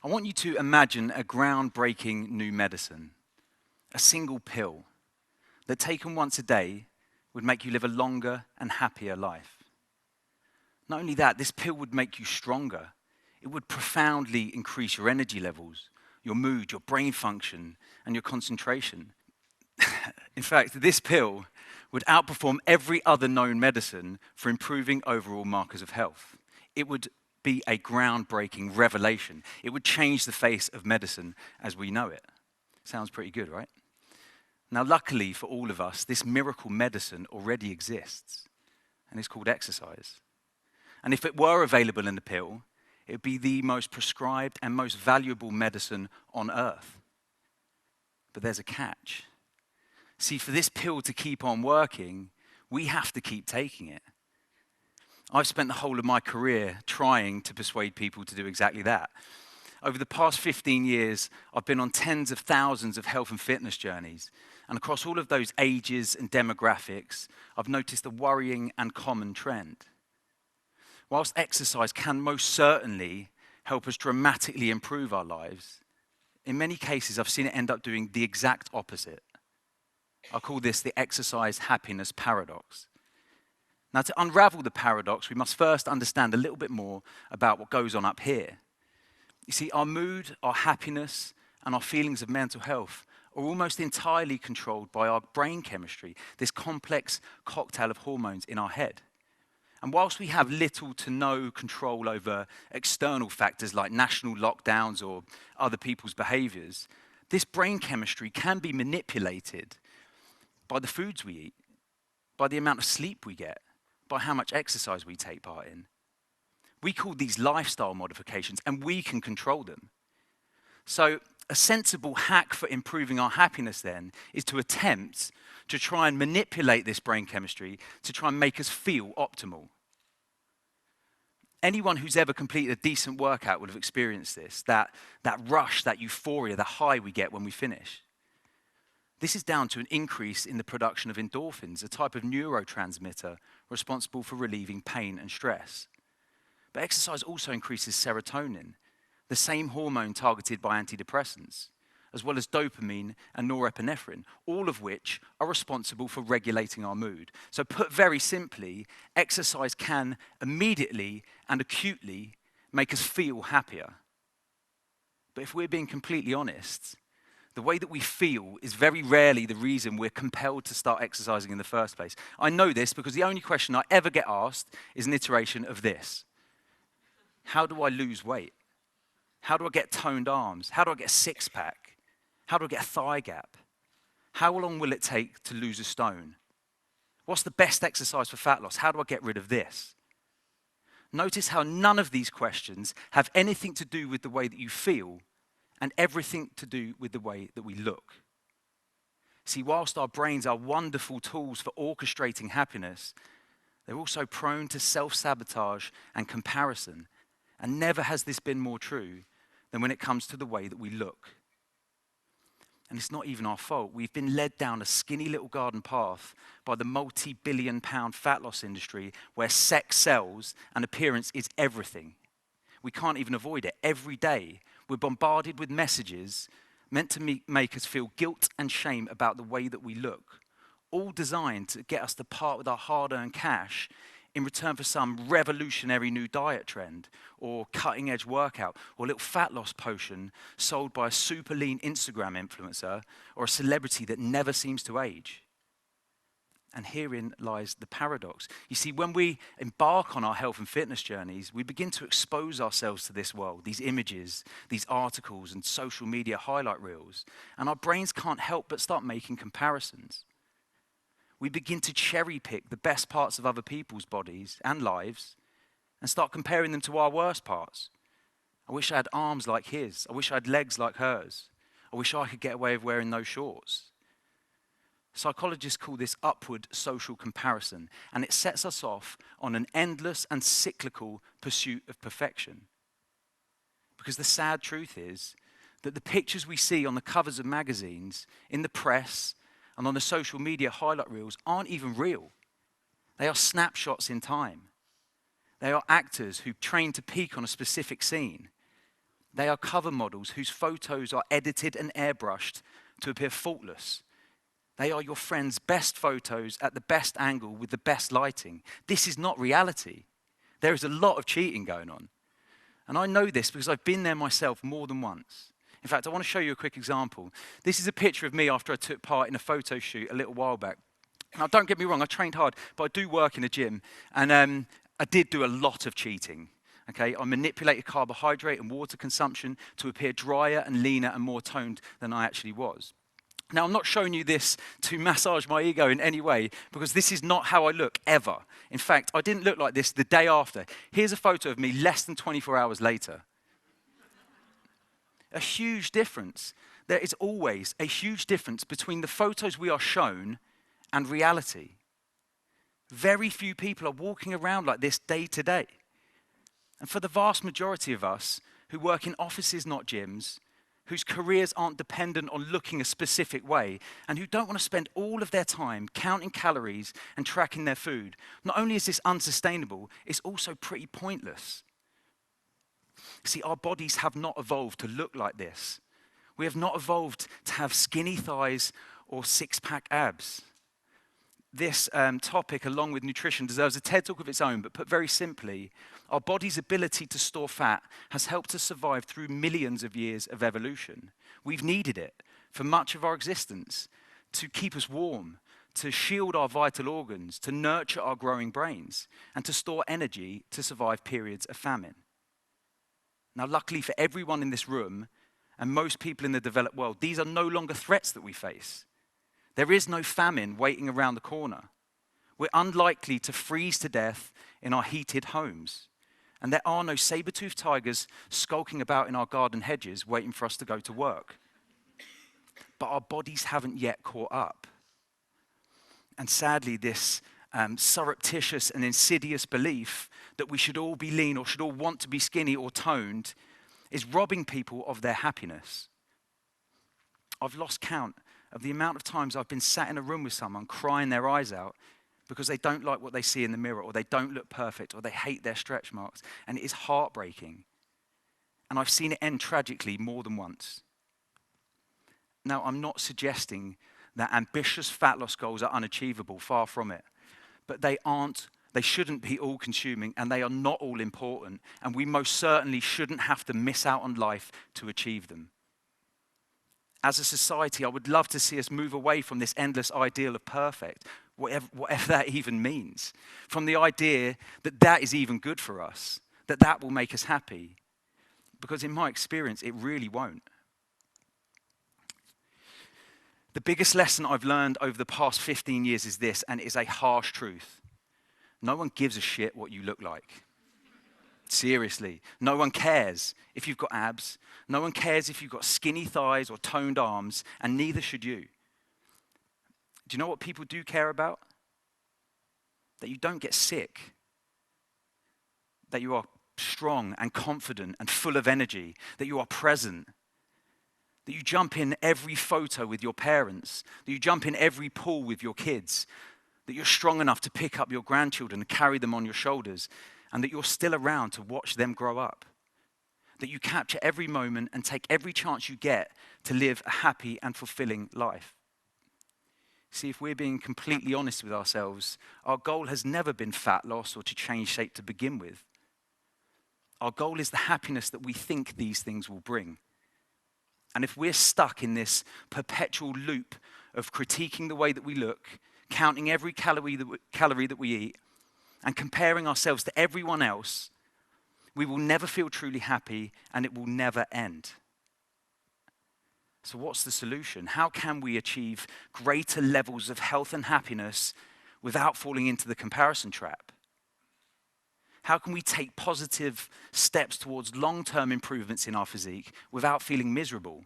I want you to imagine a groundbreaking new medicine, a single pill that taken once a day would make you live a longer and happier life. Not only that, this pill would make you stronger. It would profoundly increase your energy levels, your mood, your brain function, and your concentration. In fact, this pill would outperform every other known medicine for improving overall markers of health. It would be a groundbreaking revelation. It would change the face of medicine as we know it. Sounds pretty good, right? Now, luckily for all of us, this miracle medicine already exists, and it's called exercise. And if it were available in a pill, it would be the most prescribed and most valuable medicine on earth. But there's a catch. See, for this pill to keep on working, we have to keep taking it. I've spent the whole of my career trying to persuade people to do exactly that. Over the past 15 years, I've been on tens of thousands of health and fitness journeys. And across all of those ages and demographics, I've noticed a worrying and common trend. Whilst exercise can most certainly help us dramatically improve our lives, in many cases I've seen it end up doing the exact opposite. I call this the exercise happiness paradox. Now, to unravel the paradox, we must first understand a little bit more about what goes on up here. You see, our mood, our happiness, and our feelings of mental health are almost entirely controlled by our brain chemistry, this complex cocktail of hormones in our head. And whilst we have little to no control over external factors like national lockdowns or other people's behaviors, this brain chemistry can be manipulated by the foods we eat, by the amount of sleep we get, by how much exercise we take part in. We call these lifestyle modifications, and we can control them. So a sensible hack for improving our happiness then is to attempt to try and manipulate this brain chemistry to try and make us feel optimal. Anyone who's ever completed a decent workout would have experienced this, that rush, that euphoria, the high we get when we finish. This is down to an increase in the production of endorphins, a type of neurotransmitter responsible for relieving pain and stress. But exercise also increases serotonin, the same hormone targeted by antidepressants, as well as dopamine and norepinephrine, all of which are responsible for regulating our mood. So put very simply, exercise can immediately and acutely make us feel happier. But if we're being completely honest, the way that we feel is very rarely the reason we're compelled to start exercising in the first place. I know this because the only question I ever get asked is an iteration of this. How do I lose weight? How do I get toned arms? How do I get a six-pack? How do I get a thigh gap? How long will it take to lose a stone? What's the best exercise for fat loss? How do I get rid of this? Notice how none of these questions have anything to do with the way that you feel and everything to do with the way that we look. See, whilst our brains are wonderful tools for orchestrating happiness, they're also prone to self-sabotage and comparison. And never has this been more true than when it comes to the way that we look. And it's not even our fault. We've been led down a skinny little garden path by the multi-billion-pound fat loss industry where sex sells and appearance is everything. We can't even avoid it. Every day, we're bombarded with messages meant to make us feel guilt and shame about the way that we look, all designed to get us to part with our hard-earned cash in return for some revolutionary new diet trend or cutting-edge workout or little fat loss potion sold by a super lean Instagram influencer or a celebrity that never seems to age. And herein lies the paradox. You see, when we embark on our health and fitness journeys, we begin to expose ourselves to this world, these images, these articles and social media highlight reels, and our brains can't help but start making comparisons. We begin to cherry pick the best parts of other people's bodies and lives and start comparing them to our worst parts. I wish I had arms like his. I wish I had legs like hers. I wish I could get away with wearing those shorts. Psychologists call this upward social comparison, and it sets us off on an endless and cyclical pursuit of perfection. Because the sad truth is that the pictures we see on the covers of magazines, in the press, and on the social media highlight reels aren't even real. They are snapshots in time. They are actors who train to peak on a specific scene. They are cover models whose photos are edited and airbrushed to appear faultless. They are your friend's best photos at the best angle with the best lighting. This is not reality. There is a lot of cheating going on. And I know this because I've been there myself more than once. In fact, I want to show you a quick example. This is a picture of me after I took part in a photo shoot a little while back. Now, don't get me wrong, I trained hard, but I do work in a gym. And I did do a lot of cheating. Okay, I manipulated carbohydrate and water consumption to appear drier and leaner and more toned than I actually was. Now, I'm not showing you this to massage my ego in any way, because this is not how I look, ever. In fact, I didn't look like this the day after. Here's a photo of me less than 24 hours later. A huge difference. There is always a huge difference between the photos we are shown and reality. Very few people are walking around like this day to day. And for the vast majority of us who work in offices, not gyms, whose careers aren't dependent on looking a specific way, and who don't want to spend all of their time counting calories and tracking their food, not only is this unsustainable, it's also pretty pointless. See, our bodies have not evolved to look like this. We have not evolved to have skinny thighs or six-pack abs. This topic, along with nutrition, deserves a TED Talk of its own, but put very simply, our body's ability to store fat has helped us survive through millions of years of evolution. We've needed it for much of our existence to keep us warm, to shield our vital organs, to nurture our growing brains, and to store energy to survive periods of famine. Now, luckily for everyone in this room, and most people in the developed world, these are no longer threats that we face. There is no famine waiting around the corner. We're unlikely to freeze to death in our heated homes. And there are no saber-toothed tigers skulking about in our garden hedges waiting for us to go to work. But our bodies haven't yet caught up. And sadly, this surreptitious and insidious belief that we should all be lean or should all want to be skinny or toned is robbing people of their happiness. I've lost count of the amount of times I've been sat in a room with someone crying their eyes out because they don't like what they see in the mirror, or they don't look perfect, or they hate their stretch marks, and it is heartbreaking. And I've seen it end tragically more than once. Now, I'm not suggesting that ambitious fat loss goals are unachievable, far from it. But they shouldn't be all-consuming, and they are not all important, and we most certainly shouldn't have to miss out on life to achieve them. As a society, I would love to see us move away from this endless ideal of perfect, whatever that even means, from the idea that that is even good for us, that will make us happy. Because in my experience, it really won't. The biggest lesson I've learned over the past 15 years is this, and it is a harsh truth. No one gives a shit what you look like. Seriously, no one cares if you've got abs. No one cares if you've got skinny thighs or toned arms, and neither should you. Do you know what people do care about? That you don't get sick. That you are strong and confident and full of energy. That you are present. That you jump in every photo with your parents. That you jump in every pool with your kids. That you're strong enough to pick up your grandchildren and carry them on your shoulders. And that you're still around to watch them grow up. That you capture every moment and take every chance you get to live a happy and fulfilling life. See, if we're being completely honest with ourselves, our goal has never been fat loss or to change shape to begin with. Our goal is the happiness that we think these things will bring. And if we're stuck in this perpetual loop of critiquing the way that we look, counting every calorie that we eat, and comparing ourselves to everyone else, we will never feel truly happy, and it will never end. So what's the solution? How can we achieve greater levels of health and happiness without falling into the comparison trap? How can we take positive steps towards long-term improvements in our physique without feeling miserable?